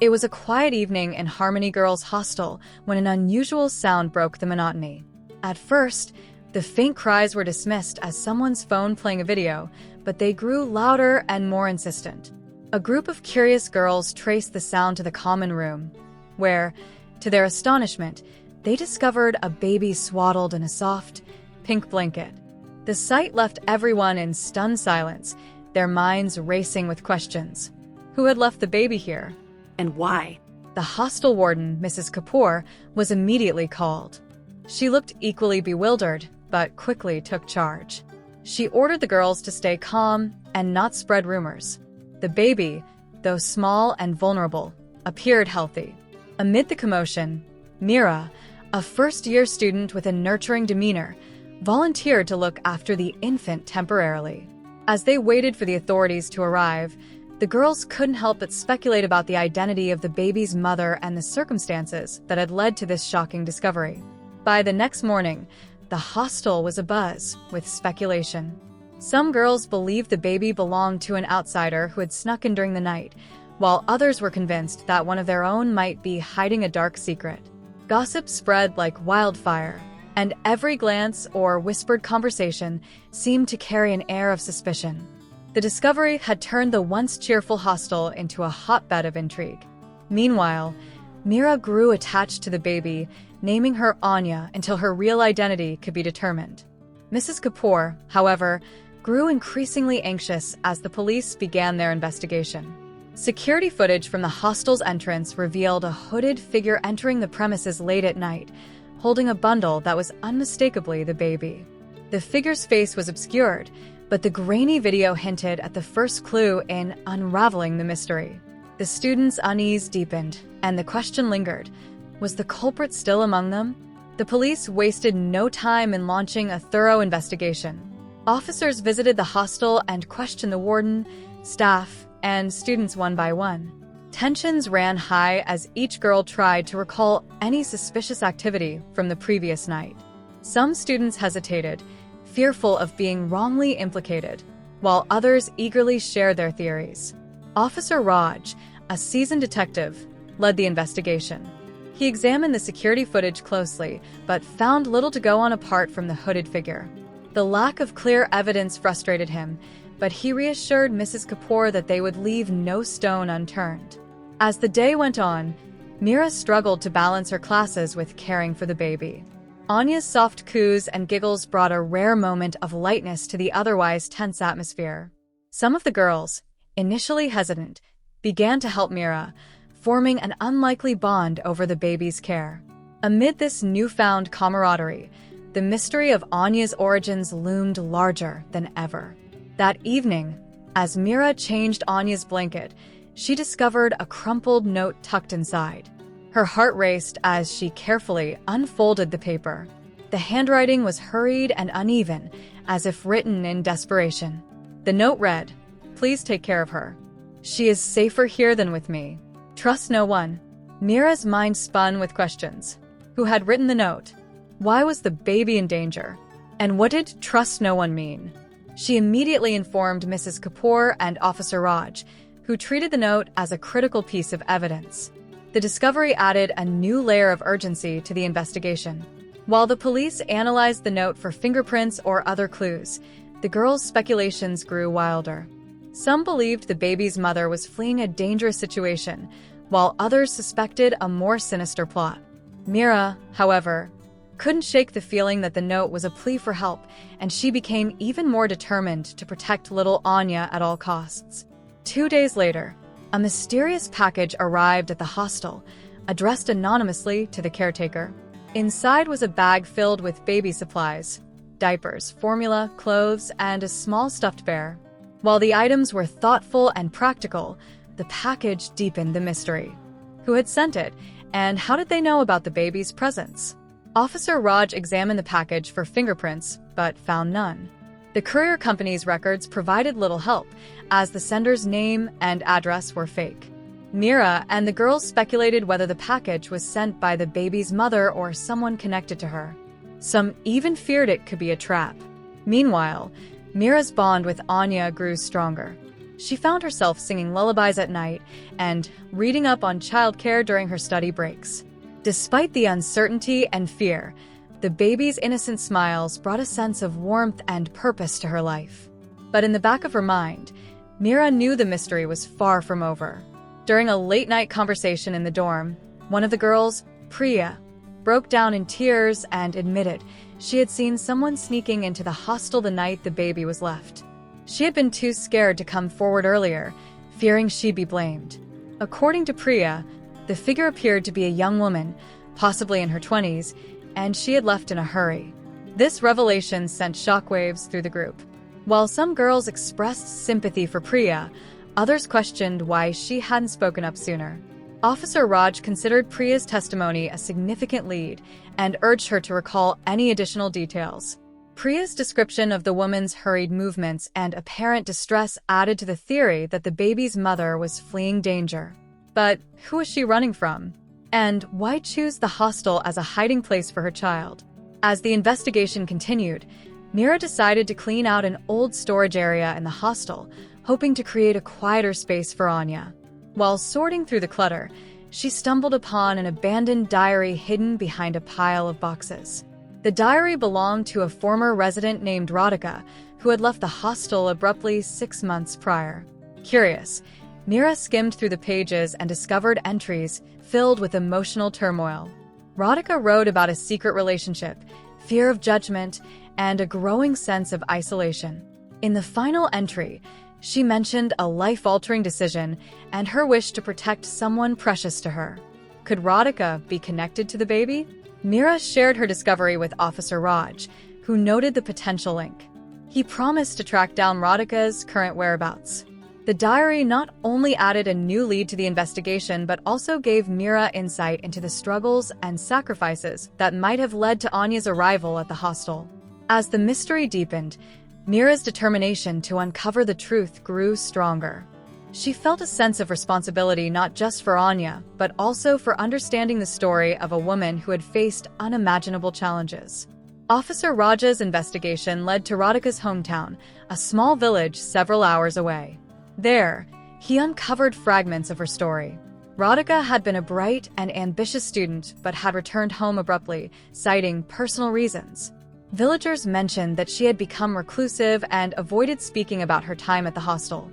It was a quiet evening in Harmony Girls' hostel when an unusual sound broke the monotony. At first, the faint cries were dismissed as someone's phone playing a video, but they grew louder and more insistent. A group of curious girls traced the sound to the common room, where, to their astonishment, they discovered a baby swaddled in a soft, pink blanket. The sight left everyone in stunned silence, their minds racing with questions. Who had left the baby here? And why? The hostel warden, Mrs. Kapoor, was immediately called. She looked equally bewildered, but quickly took charge. She ordered the girls to stay calm and not spread rumors. The baby, though small and vulnerable, appeared healthy. Amid the commotion, Mira, a first-year student with a nurturing demeanor, volunteered to look after the infant temporarily. As they waited for the authorities to arrive, the girls couldn't help but speculate about the identity of the baby's mother and the circumstances that had led to this shocking discovery. By the next morning, the hostel was abuzz with speculation. Some girls believed the baby belonged to an outsider who had snuck in during the night, while others were convinced that one of their own might be hiding a dark secret. Gossip spread like wildfire, and every glance or whispered conversation seemed to carry an air of suspicion. The discovery had turned the once cheerful hostel into a hotbed of intrigue. Meanwhile, Mira grew attached to the baby, naming her Anya until her real identity could be determined. Mrs. Kapoor, however, grew increasingly anxious as the police began their investigation. Security footage from the hostel's entrance revealed a hooded figure entering the premises late at night, holding a bundle that was unmistakably the baby. The figure's face was obscured, but the grainy video hinted at the first clue in unraveling the mystery. The students' unease deepened, and the question lingered: was the culprit still among them? The police wasted no time in launching a thorough investigation. Officers visited the hostel and questioned the warden, staff, and students one by one. Tensions ran high as each girl tried to recall any suspicious activity from the previous night. Some students hesitated, fearful of being wrongly implicated, while others eagerly shared their theories. Officer Raj, a seasoned detective, led the investigation. He examined the security footage closely, but found little to go on apart from the hooded figure. The lack of clear evidence frustrated him, but he reassured Mrs. Kapoor that they would leave no stone unturned. As the day went on, Mira struggled to balance her classes with caring for the baby. Anya's soft coos and giggles brought a rare moment of lightness to the otherwise tense atmosphere. Some of the girls, initially hesitant, began to help Mira, forming an unlikely bond over the baby's care. Amid this newfound camaraderie, the mystery of Anya's origins loomed larger than ever. That evening, as Mira changed Anya's blanket, she discovered a crumpled note tucked inside. Her heart raced as she carefully unfolded the paper. The handwriting was hurried and uneven, as if written in desperation. The note read, "Please take care of her. She is safer here than with me. Trust no one." Mira's mind spun with questions. Who had written the note? Why was the baby in danger? And what did "trust no one" mean? She immediately informed Mrs. Kapoor and Officer Raj, who treated the note as a critical piece of evidence. The discovery added a new layer of urgency to the investigation. While the police analyzed the note for fingerprints or other clues, the girls' speculations grew wilder. Some believed the baby's mother was fleeing a dangerous situation, while others suspected a more sinister plot. Mira, however, couldn't shake the feeling that the note was a plea for help, and she became even more determined to protect little Anya at all costs. 2 days later, a mysterious package arrived at the hostel, addressed anonymously to the caretaker. Inside was a bag filled with baby supplies, diapers, formula, clothes, and a small stuffed bear. While the items were thoughtful and practical, the package deepened the mystery. Who had sent it, and how did they know about the baby's presence? Officer Raj examined the package for fingerprints, but found none. The courier company's records provided little help, as the sender's name and address were fake. Mira and the girls speculated whether the package was sent by the baby's mother or someone connected to her. Some even feared it could be a trap. Meanwhile, Mira's bond with Anya grew stronger. She found herself singing lullabies at night and reading up on childcare during her study breaks. Despite the uncertainty and fear, the baby's innocent smiles brought a sense of warmth and purpose to her life. But in the back of her mind, Mira knew the mystery was far from over. During a late-night conversation in the dorm, one of the girls, Priya, broke down in tears and admitted she had seen someone sneaking into the hostel the night the baby was left. She had been too scared to come forward earlier, fearing she'd be blamed. According to Priya, the figure appeared to be a young woman, possibly in her 20s, and she had left in a hurry. This revelation sent shockwaves through the group. While some girls expressed sympathy for Priya, others questioned why she hadn't spoken up sooner. Officer Raj considered Priya's testimony a significant lead and urged her to recall any additional details. Priya's description of the woman's hurried movements and apparent distress added to the theory that the baby's mother was fleeing danger. But who was she running from? And why choose the hostel as a hiding place for her child? As the investigation continued, Mira decided to clean out an old storage area in the hostel, hoping to create a quieter space for Anya. While sorting through the clutter, she stumbled upon an abandoned diary hidden behind a pile of boxes. The diary belonged to a former resident named Radhika, who had left the hostel abruptly 6 months prior. Curious, Mira skimmed through the pages and discovered entries filled with emotional turmoil. Radhika wrote about a secret relationship, fear of judgment, and a growing sense of isolation. In the final entry, she mentioned a life-altering decision and her wish to protect someone precious to her. Could Radhika be connected to the baby? Mira shared her discovery with Officer Raj, who noted the potential link. He promised to track down Radhika's current whereabouts. The diary not only added a new lead to the investigation, but also gave Mira insight into the struggles and sacrifices that might have led to Anya's arrival at the hostel. As the mystery deepened, Mira's determination to uncover the truth grew stronger. She felt a sense of responsibility not just for Anya, but also for understanding the story of a woman who had faced unimaginable challenges. Officer Raja's investigation led to Radhika's hometown, a small village several hours away. There, he uncovered fragments of her story. Radhika had been a bright and ambitious student but had returned home abruptly, citing personal reasons. Villagers mentioned that she had become reclusive and avoided speaking about her time at the hostel.